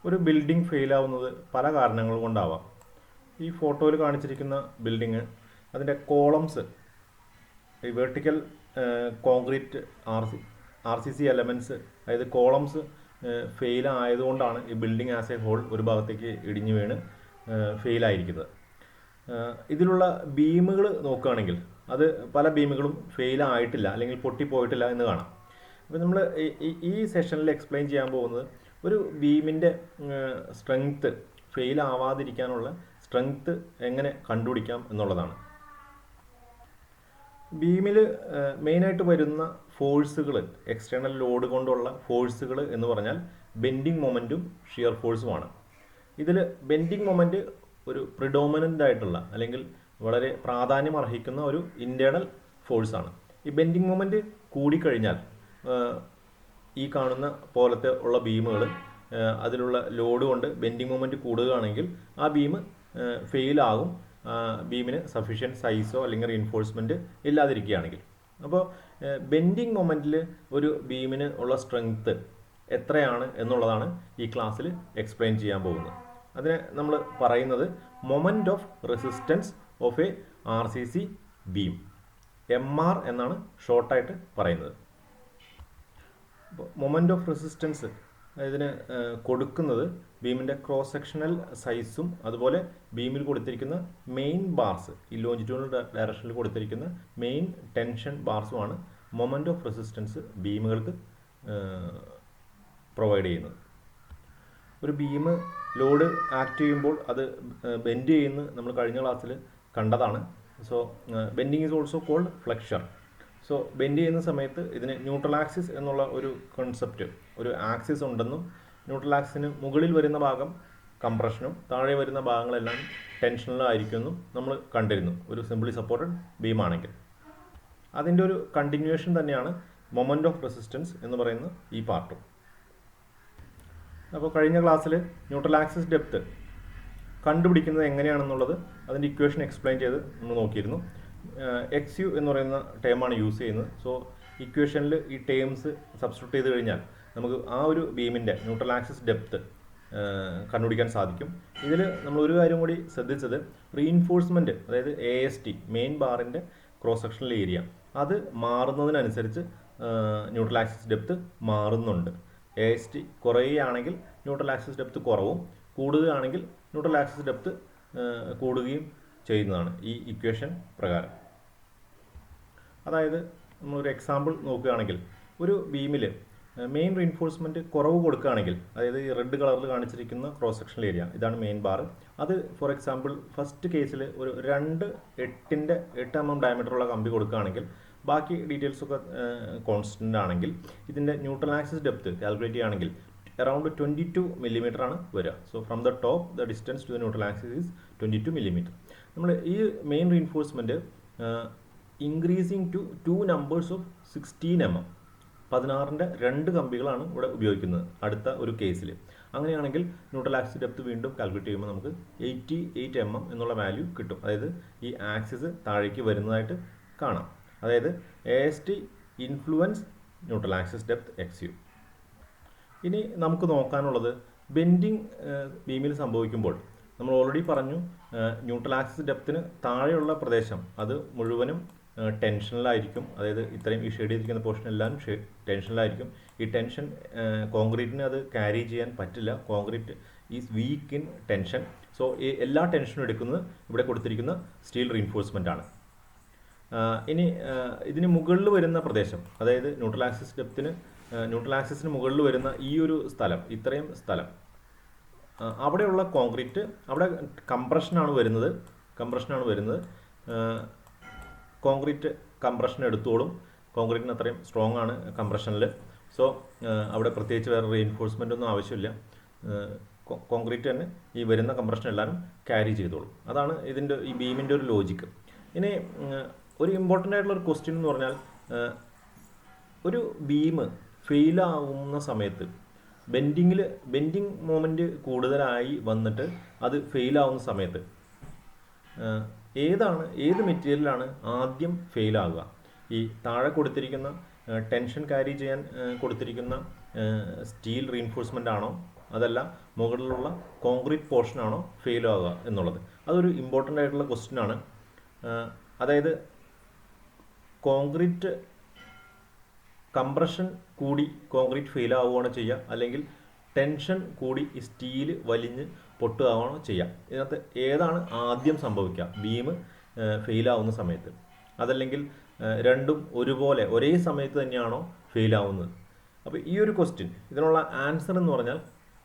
ഒരു ബിൽഡിംഗ് ഫെയിലാവുന്നത് പല കാരണങ്ങൾ കൊണ്ടാവാം. ഈ ഫോട്ടോയിൽ കാണിച്ചിരിക്കുന്ന ബിൽഡിങ് അതിൻ്റെ കോളംസ്, ഈ vertical concrete R C C elements, അതായത് കോളംസ് ഫെയിൽ ആയതുകൊണ്ടാണ് ഈ ബിൽഡിംഗ് ആസ് എ ഹോൾ ഒരു ഭാഗത്തേക്ക് ഇടിഞ്ഞു വീണ് ഫെയിലായിരിക്കുന്നത്. ഇതിലുള്ള ബീമുകൾ നോക്കുകയാണെങ്കിൽ അത് പല ബീമുകളും ഫെയിൽ ആയിട്ടില്ല അല്ലെങ്കിൽ പൊട്ടിപ്പോയിട്ടില്ല എന്ന് കാണാം. അപ്പോൾ നമ്മൾ ഈ സെഷനിൽ എക്സ്പ്ലെയിൻ ചെയ്യാൻ പോകുന്നത് ഒരു ബീമിൻ്റെ സ്ട്രെങ്ത്ത് ഫെയിൽ ആവാതിരിക്കാനുള്ള സ്ട്രെങ്ത്ത് എങ്ങനെ കണ്ടുപിടിക്കാം എന്നുള്ളതാണ്. ബീമിൽ മെയിനായിട്ട് വരുന്ന ഫോഴ്സുകൾ, എക്സ്റ്റേണൽ ലോഡ് കൊണ്ടുള്ള ഫോഴ്സുകൾ എന്ന് പറഞ്ഞാൽ ബെൻഡിങ് മൊമെൻറ്റും ഷിയർ ഫോഴ്സുമാണ്. ഇതിൽ ബെൻഡിങ് മൊമെൻറ്റ് ഒരു പ്രിഡോമിനൻ്റ് ആയിട്ടുള്ള അല്ലെങ്കിൽ വളരെ പ്രാധാന്യം അർഹിക്കുന്ന ഒരു ഇൻറ്റേർണൽ ഫോഴ്സാണ്. ഈ ബെൻഡിങ് മൊമെൻറ്റ് കൂടിക്കഴിഞ്ഞാൽ ഈ കാണുന്ന പോലത്തെ ഉള്ള ബീമുകൾ അതിലുള്ള ലോഡ് കൊണ്ട് ബെൻഡിങ് മൊമെൻറ്റ് കൂടുകയാണെങ്കിൽ ആ ബീം ഫെയിലാകും, ബീമിന് സഫീഷ്യൻറ്റ് സൈസോ അല്ലെങ്കിൽ റീൻഫോഴ്സ്മെൻറ്റ് ഇല്ലാതിരിക്കുകയാണെങ്കിൽ. അപ്പോൾ ബെൻഡിങ് മൊമെൻറ്റിൽ ഒരു ബീമിന് ഉള്ള സ്ട്രെങ്ത്ത് എത്രയാണ് എന്നുള്ളതാണ് ഈ ക്ലാസ്സിൽ എക്സ്പ്ലെയിൻ ചെയ്യാൻ പോകുന്നത്. അതിനെ നമ്മൾ പറയുന്നത് moment of resistance of a R C C beam, MR എന്നാണ് ഷോർട്ടായിട്ട് പറയുന്നത്. മൊമെൻറ്റ് ഓഫ് റെസിസ്റ്റൻസ് ഇതിന് കൊടുക്കുന്നത് ബീമിൻ്റെ ക്രോസ് സെക്ഷണൽ സൈസും അതുപോലെ ബീമിൽ കൊടുത്തിരിക്കുന്ന മെയിൻ ബാർസ്, ഈ ലോഞ്ചിറ്റ്യൂണൽ ഡയറക്ഷനിൽ കൊടുത്തിരിക്കുന്ന മെയിൻ ടെൻഷൻ ബാർസുമാണ് മൊമെൻറ്റ് ഓഫ് റെസിസ്റ്റൻസ് ബീമുകൾക്ക് പ്രൊവൈഡ് ചെയ്യുന്നത്. ഒരു ബീം ലോഡ് ആക്ട് ചെയ്യുമ്പോൾ അത് ബെൻഡ് ചെയ്യുന്ന നമ്മൾ കഴിഞ്ഞ ക്ലാസ്സിൽ കണ്ടതാണ്. So bending is also called flexion. So bend ചെയ്യുന്ന സമയത്ത് ഇതിന് ന്യൂട്രൽ ആക്സിസ് എന്നുള്ള ഒരു കൺസെപ്റ്റ്, ഒരു ആക്സിസ് ഉണ്ടെന്നും ന്യൂട്രൽ ആക്സിന് മുകളിൽ വരുന്ന ഭാഗം കംപ്രഷനും താഴെ വരുന്ന ഭാഗങ്ങളെല്ലാം ടെൻഷനിലായിരിക്കുമെന്നും നമ്മൾ കണ്ടിരുന്നു ഒരു സിംപ്ലി സപ്പോർട്ടഡ് ബീമാണെങ്കിൽ. അതിൻ്റെ ഒരു കണ്ടിന്യൂവേഷൻ തന്നെയാണ് മൊമെൻറ്റ് ഓഫ് റെസിസ്റ്റൻസ് എന്ന് പറയുന്ന ഈ പാർട്ടും. അപ്പോൾ കഴിഞ്ഞ ക്ലാസ്സിൽ ന്യൂട്രൽ ആക്സിസ് ഡെപ്ത് കണ്ടുപിടിക്കുന്നത് എങ്ങനെയാണെന്നുള്ളത് അതിൻ്റെ ഇക്വേഷൻ എക്സ്പ്ലെയിൻ ചെയ്ത് നമ്മൾ നോക്കിയിരുന്നു. XU എന്ന് പറയുന്ന ടേമാണ് യൂസ് ചെയ്യുന്നത്. സോ ഇക്വേഷനിൽ ഈ ടേംസ് സബ്സ്റ്റിറ്റ്യൂട്ട് ചെയ്ത് കഴിഞ്ഞാൽ നമുക്ക് ആ ഒരു ബീമിൻ്റെ ന്യൂട്രൽ ആക്സിസ് ഡെപ്ത് കണ്ടുപിടിക്കാൻ സാധിക്കും. ഇതിൽ നമ്മൾ ഒരു കാര്യം കൂടി ശ്രദ്ധിച്ചത് റീഇൻഫോഴ്സ്മെൻറ്റ്, അതായത് AST മെയിൻ ബാറിൻ്റെ ക്രോസ് സെക്ഷണൽ ഏരിയ, അത് മാറുന്നതിനനുസരിച്ച് ന്യൂട്രൽ ആക്സിസ് ഡെപ്ത് മാറുന്നുണ്ട്. AST കുറയുകയാണെങ്കിൽ ന്യൂട്രൽ ആക്സിസ് ഡെപ്ത് കുറവും, കൂടുകയാണെങ്കിൽ ന്യൂട്രൽ ആക്സിസ് ഡെപ്ത് കൂടുകയും ചെയ്യുന്നതാണ് ഈ ഇക്വേഷൻ പ്രകാരം. അതായത് നമ്മളൊരു എക്സാമ്പിൾ നോക്കുകയാണെങ്കിൽ ഒരു ബീമിൽ മെയിൻ റീൻഫോഴ്സ്മെൻറ്റ് കുറവ് കൊടുക്കുകയാണെങ്കിൽ, അതായത് ഈ റെഡ് കളറിൽ കാണിച്ചിരിക്കുന്ന ക്രോസ് സെക്ഷണൽ ഏരിയ ഇതാണ് മെയിൻ ബാർ. അത് ഫോർ എക്സാമ്പിൾ ഫസ്റ്റ് കേസിൽ ഒരു 8 mm ഡയമീറ്ററുള്ള കമ്പി കൊടുക്കുകയാണെങ്കിൽ ബാക്കി ഡീറ്റെയിൽസൊക്കെ കോൺസ്റ്റൻ്റ് ആണെങ്കിൽ ഇതിൻ്റെ ന്യൂട്രൽ ആക്സിസ് ഡെപ്ത് കാൽക്കുലേറ്റ് ചെയ്യുകയാണെങ്കിൽ അറൗണ്ട് 22 mm ആണ് വരിക. So from the top the distance to the neutral axis is 22 mm. നമ്മൾ ഈ main reinforcement increasing to 2 numbers of 16 mm, 16ൻ്റെ 2 കമ്പികളാണ് ഇവിടെ ഉപയോഗിക്കുന്നത് അടുത്ത ഒരു കേസിൽ. അങ്ങനെയാണെങ്കിൽ ന്യൂട്രൽ ആക്സിസ് ഡെപ്ത് വീണ്ടും കാൽക്കുലേറ്റ് ചെയ്യുമ്പോൾ നമുക്ക് 88 mm എന്നുള്ള വാല്യൂ കിട്ടും. അതായത് ഈ ആക്സിസ് താഴേക്ക് വരുന്നതായിട്ട് കാണാം. അതായത് AST influence neutral axis depth XU. ഇനി നമുക്ക് നോക്കാനുള്ളത് ബെൻഡിങ് ബീമിൽ സംഭവിക്കുമ്പോൾ നമ്മൾ ഓൾറെഡി പറഞ്ഞു ന്യൂട്രൽ ആക്സിസ് ഡെപ്തിന് താഴെയുള്ള പ്രദേശം അത് മുഴുവനും ടെൻഷനിലായിരിക്കും. അതായത് ഇത്രയും ഈ ഷെയ്ഡ് ചെയ്തിരിക്കുന്ന പോർഷൻ എല്ലാം ടെൻഷനിലായിരിക്കും. ഈ ടെൻഷൻ കോൺക്രീറ്റിന് അത് ക്യാരി ചെയ്യാൻ പറ്റില്ല. Concrete is week in tension. So എല്ലാ ടെൻഷനും എടുക്കുന്നത് ഇവിടെ കൊടുത്തിരിക്കുന്ന സ്റ്റീൽ റീൻഫോഴ്സ്മെൻ്റ് ആണ്. ഇനി ഇതിന് മുകളിൽ വരുന്ന പ്രദേശം, അതായത് ന്യൂട്രൽ ആക്സിസിന് മുകളിൽ വരുന്ന ഈ ഒരു സ്ഥലം, ഇത്രയും സ്ഥലം, അവിടെയുള്ള കോൺക്രീറ്റ് അവിടെ കംപ്രഷനാണ് വരുന്നത്. Concrete compression എടുത്തോളും. കോൺക്രീറ്റിന് അത്രയും സ്ട്രോങ് ആണ് കംപ്രഷനിൽ. സോ അവിടെ പ്രത്യേകിച്ച് വേറെ റീഇൻഫോഴ്സ്മെൻ്റ് ഒന്നും ആവശ്യമില്ല. കോൺക്രീറ്റ് തന്നെ ഈ വരുന്ന കംപ്രഷൻ എല്ലാവരും ക്യാരി ചെയ്തോളും. അതാണ് ഇതിൻ്റെ ഈ ബീമിൻ്റെ ഒരു ലോജിക്ക്. ഇനി ഒരു ഇമ്പോർട്ടൻ്റ് ആയിട്ടുള്ള ഒരു ക്വസ്റ്റ്യൻ എന്ന് പറഞ്ഞാൽ ഒരു ബീം ഫെയിലാവുന്ന സമയത്ത് ബെൻഡിങ് മൊമെൻറ്റ് കൂടുതലായി വന്നിട്ട് അത് ഫെയിലാവുന്ന സമയത്ത് ഏത് മെറ്റീരിയലാണ് ആദ്യം ഫെയിലാവുക? ഈ താഴെ കൊടുത്തിരിക്കുന്ന ടെൻഷൻ ക്യാരി ചെയ്യാൻ കൊടുത്തിരിക്കുന്ന സ്റ്റീൽ റീൻഫോഴ്സ്മെൻ്റ് ആണോ, അതല്ല മുകളിലുള്ള കോൺക്രീറ്റ് പോർഷനാണോ ഫെയിൽ ആവുക എന്നുള്ളത്. അതൊരു ഇമ്പോർട്ടൻ്റ് ആയിട്ടുള്ള ക്വസ്റ്റ്യൻ ആണ്. അതായത് കോൺക്രീറ്റ് കംപ്രഷൻ കൂടി കോൺക്രീറ്റ് ഫെയിൽ ആവുകയാണോ ചെയ്യുക, അല്ലെങ്കിൽ ടെൻഷൻ കൂടി ഈ സ്റ്റീൽ വലിഞ്ഞ് പൊട്ടുകയാണോ ചെയ്യുക. ഇതിനകത്ത് ഏതാണ് ആദ്യം സംഭവിക്കുക, ബീം ഫെയിൽ ആവുന്ന സമയത്ത്, അതല്ലെങ്കിൽ രണ്ടും ഒരുപോലെ ഒരേ സമയത്ത് തന്നെയാണോ ഫെയിൽ ആവുന്നത്? അപ്പോൾ ഈ ഒരു ക്വസ്റ്റ്യൻ, ഇതിനുള്ള ആൻസർ എന്ന് പറഞ്ഞാൽ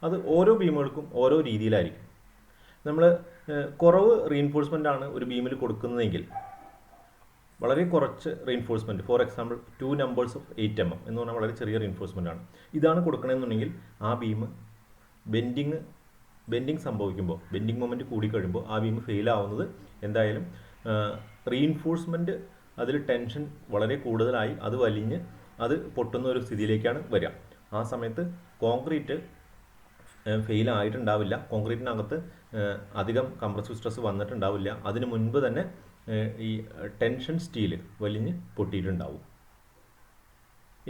അത് ഓരോ ബീമുകൾക്കും ഓരോ രീതിയിലായിരിക്കും. നമ്മൾ കുറവ് റീഇൻഫോഴ്സ്മെൻ്റ് ആണ് ഒരു ബീമിൽ കൊടുക്കുന്നതെങ്കിൽ, വളരെ കുറച്ച് reinforcement, for example 2 numbers of 8 mm എന്ന് പറഞ്ഞാൽ വളരെ ചെറിയ റീഇൻഫോഴ്സ്മെൻ്റ് ആണ്, ഇതാണ് കൊടുക്കണമെന്നുണ്ടെങ്കിൽ ആ ബീം ബെൻഡിങ് സംഭവിക്കുമ്പോൾ, ബെൻഡിങ് മൊമെൻറ്റ് കൂടിക്കഴിയുമ്പോൾ ആ ബീം ഫെയിൽ ആവുന്നത് എന്തായാലും റീഇൻഫോഴ്സ്മെൻറ്റ് അതിൽ ടെൻഷൻ വളരെ കൂടുതലായി അത് വലിഞ്ഞ് അത് പൊട്ടുന്ന ഒരു സ്ഥിതിയിലേക്കാണ് വരിക. ആ സമയത്ത് കോൺക്രീറ്റ് ഫെയിൽ ആയിട്ടുണ്ടാവില്ല, കോൺക്രീറ്റിനകത്ത് അധികം കംപ്രസീവ് സ്ട്രെസ് വന്നിട്ടുണ്ടാവില്ല, അതിന് മുൻപ് തന്നെ ഈ ടെൻഷൻ സ്റ്റീൽ വലിഞ്ഞ് പൊട്ടിയിട്ടുണ്ടാവും.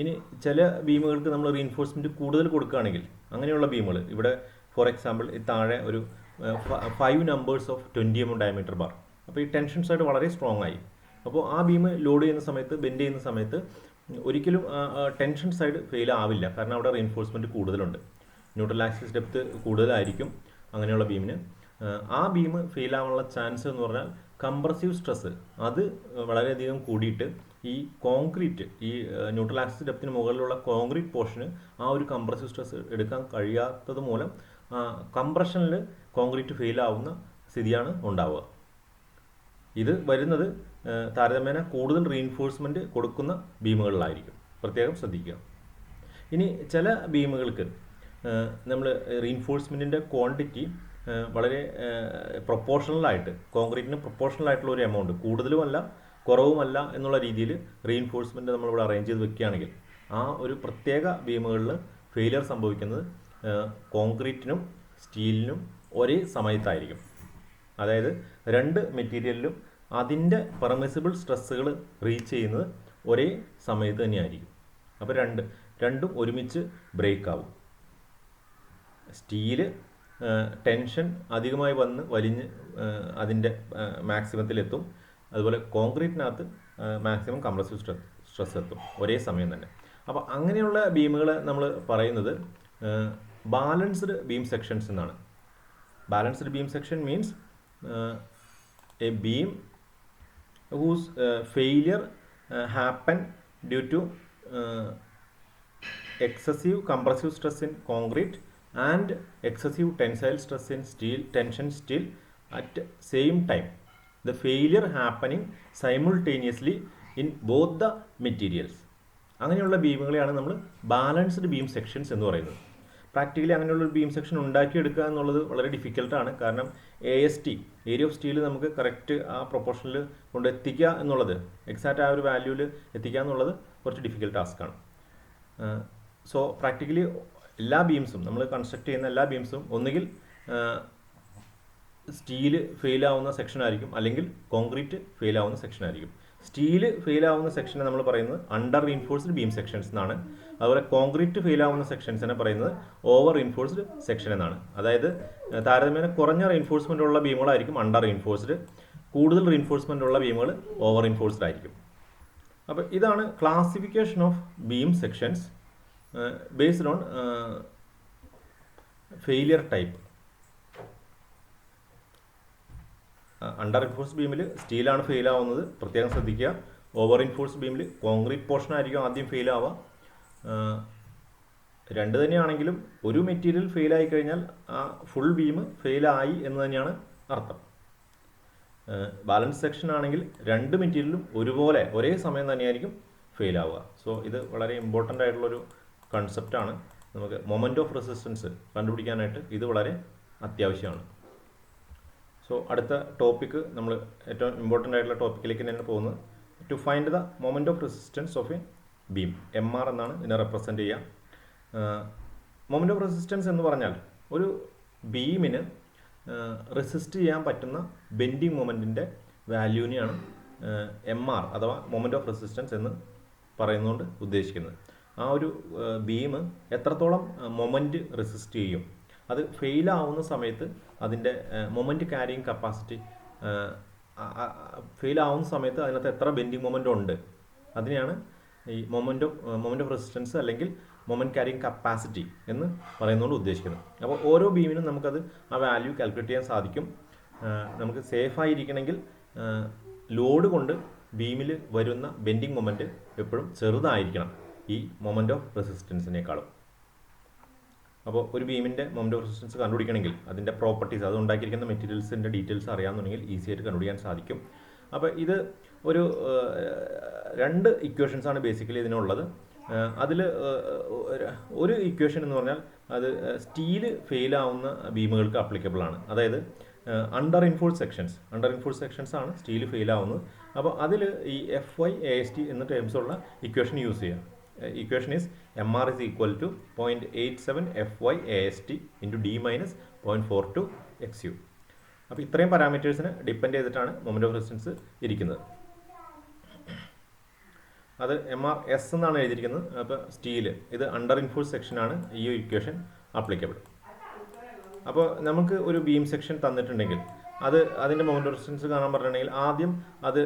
ഇനി ചില ബീമുകൾക്ക് നമ്മൾ റീഇൻഫോഴ്സ്മെൻറ്റ് കൂടുതൽ കൊടുക്കുകയാണെങ്കിൽ, അങ്ങനെയുള്ള ബീമുകൾ ഇവിടെ ഫോർ എക്സാമ്പിൾ ഈ താഴെ ഒരു 5 numbers of 20 mm diameter bar, അപ്പോൾ ഈ ടെൻഷൻ സൈഡ് വളരെ സ്ട്രോങ് ആയി. അപ്പോൾ ആ ബീം ലോഡ് ചെയ്യുന്ന സമയത്ത്, ബെൻഡ് ചെയ്യുന്ന സമയത്ത് ഒരിക്കലും ടെൻഷൻ സൈഡ് ഫെയിൽ ആവില്ല, കാരണം അവിടെ റീഇൻഫോഴ്സ്മെൻറ്റ് കൂടുതലുണ്ട്, ന്യൂട്രൽ ആക്സിസ് ഡെപ്ത് കൂടുതലായിരിക്കും അങ്ങനെയുള്ള ബീമിന്. ആ ബീം ഫെയിൽ ആവാനുള്ള ചാൻസ് എന്ന് പറഞ്ഞാൽ കംപ്രസീവ് സ്ട്രെസ് അത് വളരെയധികം കൂടിയിട്ട് ഈ കോൺക്രീറ്റ്, ഈ ന്യൂട്രൽ ആക്സിസ് ഡെപ്തിന് മുകളിലുള്ള കോൺക്രീറ്റ് പോർഷന് ആ ഒരു കംപ്രസീവ് സ്ട്രെസ് എടുക്കാൻ കഴിയാത്തത് മൂലം കംപ്രഷനിൽ കോൺക്രീറ്റ് ഫെയിൽ ആവുന്ന സ്ഥിതിയാണ് ഉണ്ടാവുക. ഇത് വരുന്നത് താരതമ്യേന കൂടുതൽ റീഇൻഫോഴ്സ്മെൻറ്റ് കൊടുക്കുന്ന ബീമുകളിലായിരിക്കും, പ്രത്യേകം ശ്രദ്ധിക്കുക. ഇനി ചില ബീമുകൾക്ക് നമ്മൾ റീഇൻഫോഴ്സ്മെൻറ്റിൻ്റെ ക്വാണ്ടിറ്റി വളരെ പ്രൊപ്പോർഷണലായിട്ട്, കോൺക്രീറ്റിന് പ്രൊപ്പോർഷണലായിട്ടുള്ള ഒരു എമൗണ്ട്, കൂടുതലുമല്ല കുറവുമല്ല എന്നുള്ള രീതിയിൽ റീഇൻഫോഴ്സ്മെൻറ്റ് നമ്മളിവിടെ അറേഞ്ച് ചെയ്ത് വെക്കുകയാണെങ്കിൽ ആ ഒരു പ്രത്യേക ബീമുകളിൽ ഫെയിലിയർ സംഭവിക്കുന്നത് കോൺക്രീറ്റിനും സ്റ്റീലിനും ഒരേ സമയത്തായിരിക്കും. അതായത് രണ്ട് മെറ്റീരിയലിലും അതിൻ്റെ പെർമിസിബിൾ സ്ട്രെസ്സുകൾ റീച്ച് ചെയ്യുന്നത് ഒരേ സമയത്ത് തന്നെയായിരിക്കും. അപ്പോൾ രണ്ടും ഒരുമിച്ച് ബ്രേക്ക് ആവും. സ്റ്റീല് ടെൻഷൻ അധികമായി വന്ന് വലിഞ്ഞ് അതിൻ്റെ മാക്സിമത്തിലെത്തും, അതുപോലെ കോൺക്രീറ്റിനകത്ത് മാക്സിമം കംപ്രസീവ് സ്ട്രെസ് എത്തും ഒരേ സമയം തന്നെ. അപ്പോൾ അങ്ങനെയുള്ള ബീമുകൾ നമ്മൾ പറയുന്നത് ബാലൻസ്ഡ് ബീം സെക്ഷൻസ് എന്നാണ്. Balanced beam section means A beam whose failure happen due to excessive compressive stress in concrete and excessive tensile stress in tension steel at same time. The failure happening simultaneously in both the materials. അങ്ങനെയുള്ള ബീമുകളെയാണ് നമ്മൾ balanced beam sections എന്ന് പറയുന്നത്. Practically അങ്ങനെയുള്ള ഒരു beam section ഉണ്ടാക്കിയെടുക്കുക എന്നുള്ളത് വളരെ ഡിഫിക്കൽട്ടാണ്. കാരണം AST, ഏരിയ ഓഫ് സ്റ്റീൽ, നമുക്ക് കറക്റ്റ് ആ പ്രൊപ്പോർഷനിൽ കൊണ്ടെത്തിക്കുക എന്നുള്ളത്, എക്സാക്റ്റ് ആ ഒരു വാല്യൂവിൽ എത്തിക്കുക എന്നുള്ളത് കുറച്ച് ഡിഫിക്കൽട്ട് ടാസ്ക്കാണ്. സോ പ്രാക്ടിക്കലി എല്ലാ ബീംസും, നമ്മൾ കൺസ്ട്രക്ട് ചെയ്യുന്ന എല്ലാ ബീംസും ഒന്നുകിൽ സ്റ്റീൽ ഫെയിൽ ആവുന്ന സെക്ഷനായിരിക്കും, അല്ലെങ്കിൽ കോൺക്രീറ്റ് ഫെയിൽ ആവുന്ന സെക്ഷനായിരിക്കും. സ്റ്റീൽ ഫെയിൽ ആവുന്ന സെക്ഷനെ നമ്മൾ പറയുന്നത് അണ്ടർ റീഇൻഫോഴ്സ്ഡ് ബീം സെക്ഷൻസ് എന്നാണ്. അതുപോലെ കോൺക്രീറ്റ് ഫെയിൽ ആവുന്ന സെക്ഷൻസിനെ പറയുന്നത് ഓവർ റീഇൻഫോഴ്സ്ഡ് സെക്ഷൻ എന്നാണ്. അതായത് താരതമ്യേന കുറഞ്ഞ റീഇൻഫോഴ്സ്മെൻ്റ് ഉള്ള ബീമുകളായിരിക്കും അണ്ടർ റീഇൻഫോഴ്സ്ഡ്, കൂടുതൽ റീഇൻഫോഴ്സ്മെൻ്റ് ഉള്ള ബീമുകൾ ഓവർ റീഇൻഫോഴ്സ്ഡ് ആയിരിക്കും. അപ്പോൾ ഇതാണ് classification of beam sections based on failure type. Under reinforced ബീമിൽ സ്റ്റീലാണ് ഫെയിൽ ആവുന്നത്, പ്രത്യേകം ശ്രദ്ധിക്കുക. ഓവർ ഇൻഫോഴ്സ് ബീമിൽ കോൺക്രീറ്റ് പോർഷൻ ആയിരിക്കും ആദ്യം ഫെയിൽ ആവുക. രണ്ട് തന്നെയാണെങ്കിലും ഒരു മെറ്റീരിയൽ ഫെയിൽ ആയി കഴിഞ്ഞാൽ ആ ഫുൾ ബീം ഫെയിലായി എന്ന് തന്നെയാണ് അർത്ഥം. ബാലൻസ് സെക്ഷൻ ആണെങ്കിൽ രണ്ട് മെറ്റീരിയലും ഒരുപോലെ ഒരേ സമയം തന്നെയായിരിക്കും ഫെയിൽ ആവുക. സോ ഇത് വളരെ ഇമ്പോർട്ടൻ്റ് ആയിട്ടുള്ളൊരു കൺസെപ്റ്റാണ്. നമുക്ക് മൊമെൻ്റ് ഓഫ് റെസിസ്റ്റൻസ് കണ്ടുപിടിക്കാനായിട്ട് ഇത് വളരെ അത്യാവശ്യമാണ്. സോ അടുത്ത ടോപ്പിക്ക്, നമ്മൾ ഏറ്റവും ഇമ്പോർട്ടൻ്റ് ആയിട്ടുള്ള ടോപ്പിക്കിലേക്ക് തന്നെ പോകുന്നത്, to find the moment of resistance of a beam. MR എന്നാണ് ഇതിനെ റെപ്രസെൻ്റ് ചെയ്യുക. മൊമെൻ്റ് ഓഫ് റെസിസ്റ്റൻസ് എന്ന് പറഞ്ഞാൽ ഒരു ബീമിന് റെസിസ്റ്റ് ചെയ്യാൻ പറ്റുന്ന ബെൻഡിങ് മൊമെൻറ്റിൻ്റെ വാല്യൂവിനെയാണ് MR അഥവാ മൊമെൻ്റ് ഓഫ് റെസിസ്റ്റൻസ് എന്ന് പറയുന്നതുകൊണ്ട് ഉദ്ദേശിക്കുന്നത്. ആ ഒരു ബീം എത്രത്തോളം മൊമെൻറ്റ് റെസിസ്റ്റ് ചെയ്യും, അത് ഫെയിലാവുന്ന സമയത്ത് അതിൻ്റെ മൊമെൻറ്റ് ക്യാരിയിങ് കപ്പാസിറ്റി ഫെയിലാവുന്ന സമയത്ത് അതിനകത്ത് എത്ര ബെൻഡിങ് മൊമെൻ്റ് ഉണ്ട് അതിനെയാണ് ഈ മൊമെൻ്റ് ഓഫ് റെസിസ്റ്റൻസ് അല്ലെങ്കിൽ മൊമെൻറ്റ് ക്യാരിയിങ് കപ്പാസിറ്റി എന്ന് പറയുന്നതുകൊണ്ട് ഉദ്ദേശിക്കുന്നത്. അപ്പോൾ ഓരോ ബീമിനും നമുക്കത് ആ വാല്യൂ കാൽക്കുലേറ്റ് ചെയ്യാൻ സാധിക്കും. നമുക്ക് സേഫായിരിക്കണമെങ്കിൽ ലോഡ് കൊണ്ട് ബീമിൽ വരുന്ന ബെൻഡിങ് മൊമെൻറ്റ് എപ്പോഴും ചെറുതായിരിക്കണം ഈ മൊമെൻറ്റ് ഓഫ് റെസിസ്റ്റൻസിനേക്കാളും. അപ്പോൾ ഒരു ബീമിൻ്റെ മൊമെൻറ്റ് ഓഫ് റെസിസ്റ്റൻസ് കണ്ടുപിടിക്കണമെങ്കിൽ അതിൻ്റെ പ്രോപ്പർട്ടീസ്, അത് ഉണ്ടാക്കിയിരിക്കുന്ന മെറ്റീരിയൽസിൻ്റെ ഡീറ്റെയിൽസ് അറിയാമെന്നുണ്ടെങ്കിൽ ഈസി ആയിട്ട് കണ്ടുപിടിക്കാൻ സാധിക്കും. അപ്പോൾ ഇത് ഒരു 2 ഇക്വേഷൻസാണ് ബേസിക്കലി ഇതിനുള്ളത്. അതിൽ ഒരു ഇക്വേഷൻ എന്ന് പറഞ്ഞാൽ അത് സ്റ്റീൽ ഫെയിലാവുന്ന ബീമുകൾക്ക് അപ്ലിക്കബിൾ ആണ്. അതായത് അണ്ടർ ഇൻഫോഴ്സ് സെക്ഷൻസ് ആണ് സ്റ്റീൽ ഫെയിലാവുന്നത്. അപ്പോൾ അതിൽ ഈ FY/AST എന്ന ടേംസ് ഉള്ള ഇക്വേഷൻ യൂസ് ചെയ്യാം. Equation is MR is equal to 0.87 FY/AST into D minus 0.42 XU. അപ്പോൾ ഇത്രയും പാരാമീറ്റേഴ്സിനെ ഡിപ്പെൻഡ് ചെയ്തിട്ടാണ് മൊമെൻറ്റ് ഓഫ് റെസിസ്റ്റൻസ് ഇരിക്കുന്നത്. അത് MRS എന്നാണ് എഴുതിയിരിക്കുന്നത്. അപ്പോൾ സ്റ്റീൽ ഇത് അണ്ടർ ഇൻഫോഴ്സ് സെക്ഷനാണ് ഈ ഇക്വേഷൻ അപ്ലിക്കബിൾ. അപ്പോൾ നമുക്ക് ഒരു ബീം സെക്ഷൻ തന്നിട്ടുണ്ടെങ്കിൽ അതിൻ്റെ മൊമെൻറ്റ് ഓഫ് റെസിസ്റ്റൻസ് കാണാൻ പറഞ്ഞിട്ടുണ്ടെങ്കിൽ ആദ്യം അത്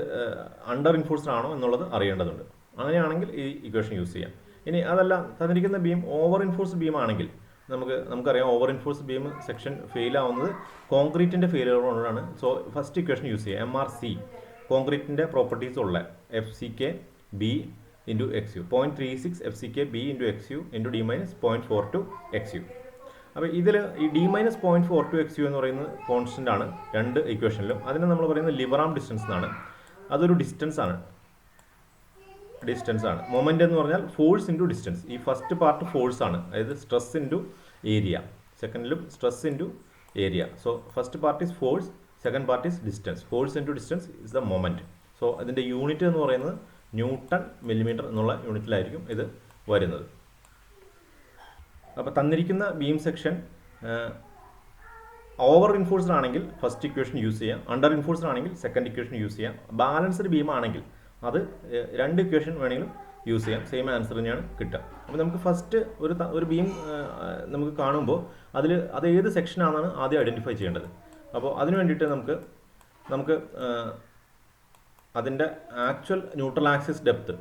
അണ്ടർ ഇൻഫോഴ്സ്ഡ് ആണോ എന്നുള്ളത് അറിയേണ്ടതുണ്ട്. അങ്ങനെയാണെങ്കിൽ ഈ ഇക്വേഷൻ യൂസ് ചെയ്യാം. ഇനി അതല്ല തന്നിരിക്കുന്ന ബീം ഓവർ ഇൻഫോഴ്സ്ഡ് ബീം ആണെങ്കിൽ നമുക്കറിയാം ഓവർ ഇൻഫോഴ്സ്ഡ് ബീം സെക്ഷൻ ഫെയിൽ ആവുന്നത് കോൺക്രീറ്റിൻ്റെ ഫെയിലിയർ കൊണ്ടാണ്. സോ ഫസ്റ്റ് ഇക്വേഷൻ യൂസ് ചെയ്യുക MRC, കോൺക്രീറ്റിൻ്റെ പ്രോപ്പർട്ടീസ് ഉള്ള FCK B into XU, 0.36 FCK B into XU into D minus 0.42 XU. അപ്പോൾ ഇതിൽ ഈ D മൈനസ് 0.42 XU എന്ന് പറയുന്നത് കോൺസ്റ്റൻ്റ് ആണ് 2 ഇക്വേഷനിലും. അതിനെ നമ്മൾ പറയുന്നത് ലിവറാം ഡിസ്റ്റൻസ് എന്നാണ്. അതൊരു ഡിസ്റ്റൻസ് ആണ്. മൊമെൻ്റ് എന്ന് പറഞ്ഞാൽ ഫോഴ്സ് ഇൻറ്റു ഡിസ്റ്റൻസ്. ഈ ഫസ്റ്റ് പാർട്ട് ഫോഴ്സ് ആണ്, അതായത് സ്ട്രെസ് ഇൻറ്റു ഏരിയ. സെക്കൻഡിലും stress into area. So first part is force, second part is distance. Force into distance is the moment. So അതിൻ്റെ യൂണിറ്റ് എന്ന് പറയുന്നത് ന്യൂട്ടൺ മില്ലിമീറ്റർ എന്നുള്ള യൂണിറ്റിലായിരിക്കും ഇത് വരുന്നത്. അപ്പോൾ തന്നിരിക്കുന്ന ബീം സെക്ഷൻ ഓവർ ഇൻഫോഴ്സ്ഡ് ആണെങ്കിൽ ഫസ്റ്റ് ഇക്വേഷൻ യൂസ് ചെയ്യാം, അണ്ടർ ഇൻഫോഴ്സ്ഡ് ആണെങ്കിൽ സെക്കൻഡ് ഇക്വേഷൻ യൂസ് ചെയ്യാം. ബാലൻസ്ഡ് ബീം ആണെങ്കിൽ അത് 2 ഇക്വേഷൻ വേണമെങ്കിലും യൂസ് ചെയ്യാം. സെയിം ആൻസർ തന്നെയാണ് കിട്ടുക. അപ്പോൾ നമുക്ക് ഫസ്റ്റ് ഒരു ബീം നമുക്ക് കാണുമ്പോൾ അത് ഏത് സെക്ഷനാണെന്നാണ് ആദ്യം ഐഡൻറ്റിഫൈ ചെയ്യേണ്ടത്. അപ്പോൾ അതിന് വേണ്ടിയിട്ട് നമുക്ക് അതിൻ്റെ ആക്ച്വൽ ന്യൂട്രൽ ആക്സിസ് ഡെപ്ത്,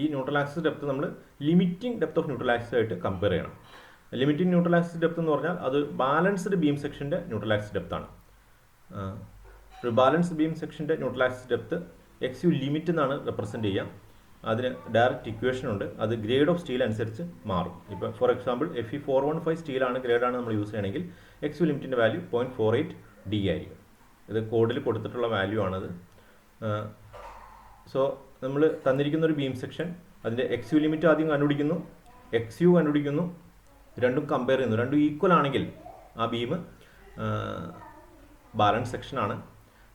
ഈ ന്യൂട്രൽ ആക്സിസ് ഡെപ്ത് നമ്മൾ limiting depth of neutral axis ആയിട്ട് കമ്പയർ ചെയ്യണം. ലിമിറ്റിംഗ് ന്യൂട്രൽ ആക്സിസ് ഡെപ്ത് എന്ന് പറഞ്ഞാൽ അത് ബാലൻസ്ഡ് ബീം സെക്ഷൻ്റെ ന്യൂട്രൽ ആക്സിസ് ഡെപ്ത് ആണ്. ഒരു ബാലൻസ്ഡ് ബീം സെക്ഷൻ്റെ neutral axis depth XU limit എന്നാണ് റെപ്രസെൻറ്റ് ചെയ്യുക. അതിന് ഡയറക്റ്റ് ഇക്വേഷൻ ഉണ്ട്. അത് ഗ്രേഡ് ഓഫ് സ്റ്റീൽ അനുസരിച്ച് മാറും. ഇപ്പോൾ ഫോർ എക്സാമ്പിൾ Fe415 സ്റ്റീലാണ് ഗ്രേഡാണ് നമ്മൾ യൂസ് ചെയ്യണമെങ്കിൽ XU ലിമിറ്റിൻ്റെ വാല്യൂ 0.48 D ആയിരിക്കും. ഇത് കോഡിൽ കൊടുത്തിട്ടുള്ള വാല്യൂ ആണത്. സോ നമ്മൾ തന്നിരിക്കുന്ന ഒരു ബീം സെക്ഷൻ അതിൻ്റെ XU ലിമിറ്റ് ആദ്യം കണ്ടുപിടിക്കുന്നു, XU കണ്ടുപിടിക്കുന്നു, രണ്ടും കമ്പയർ ചെയ്യുന്നു. രണ്ടും ഈക്വൽ ആണെങ്കിൽ ആ ബീം ബാലൻസ് സെക്ഷനാണ്.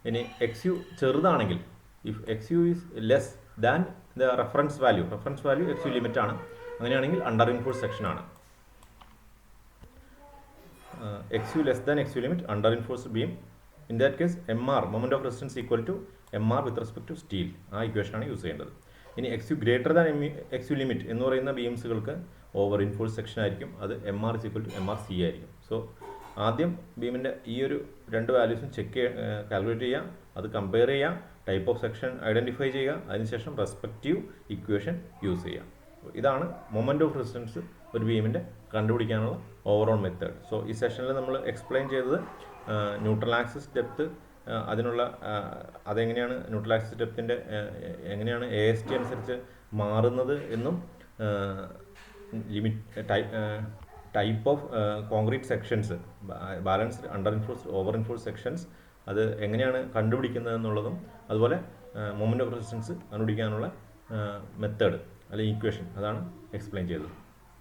ഇനി XU ചെറുതാണെങ്കിൽ, if XU is less than the reference value XU limit ആണ്, അങ്ങനെയാണെങ്കിൽ അണ്ടർ ഇൻഫോഴ്സ് സെക്ഷനാണ്. XU less than XU limit under reinforce beam. In that case MR moment of resistance equal to MR with respect to steel. ആ ഇക്വേഷനാണ് use ചെയ്യേണ്ടത്. ഇനി XU greater than XU limit എന്ന് പറയുന്ന ബീംസുകൾക്ക് over enforce section ആയിരിക്കും. അത് MR is equal to MRC ആയിരിക്കും. So ആദ്യം ബീമിൻ്റെ ഈ ഒരു 2 വാല്യൂസും കാൽക്കുലേറ്റ് ചെയ്യുക, അത് കമ്പയർ ചെയ്യുക, ടൈപ്പ് ഓഫ് സെക്ഷൻ ഐഡൻറ്റിഫൈ ചെയ്യുക, അതിനുശേഷം റെസ്പെക്റ്റീവ് ഇക്വേഷൻ യൂസ് ചെയ്യുക. ഇതാണ് മൊമെൻറ്റ് ഓഫ് റെസിസ്റ്റൻസ് ഒരു ബീമിൻ്റെ കണ്ടുപിടിക്കാനുള്ള ഓവറോൾ മെത്തേഡ്. സോ ഈ സെഷനിൽ നമ്മൾ എക്സ്പ്ലെയിൻ ചെയ്തത് ന്യൂട്രൽ ആക്സിസ് ഡെപ്ത്, അതിനുള്ള അതെങ്ങനെയാണ് ന്യൂട്രൽ ആക്സിസ് ഡെപ്തിൻ്റെ എങ്ങനെയാണ് AST അനുസരിച്ച് മാറുന്നത് എന്നും type of concrete sections, balanced under reinforced over reinforced sections അത് എങ്ങനെയാണ് കണ്ടുപിടിക്കുന്നത് എന്നുള്ളതും, അതുപോലെ മൊമെൻറ്റ് ഓഫ് റെസിസ്റ്റൻസ് കണ്ടുപിടിക്കാനുള്ള മെത്തേഡ് അല്ലെങ്കിൽ ഇക്വേഷൻ, അതാണ് എക്സ്പ്ലെയിൻ ചെയ്തത്.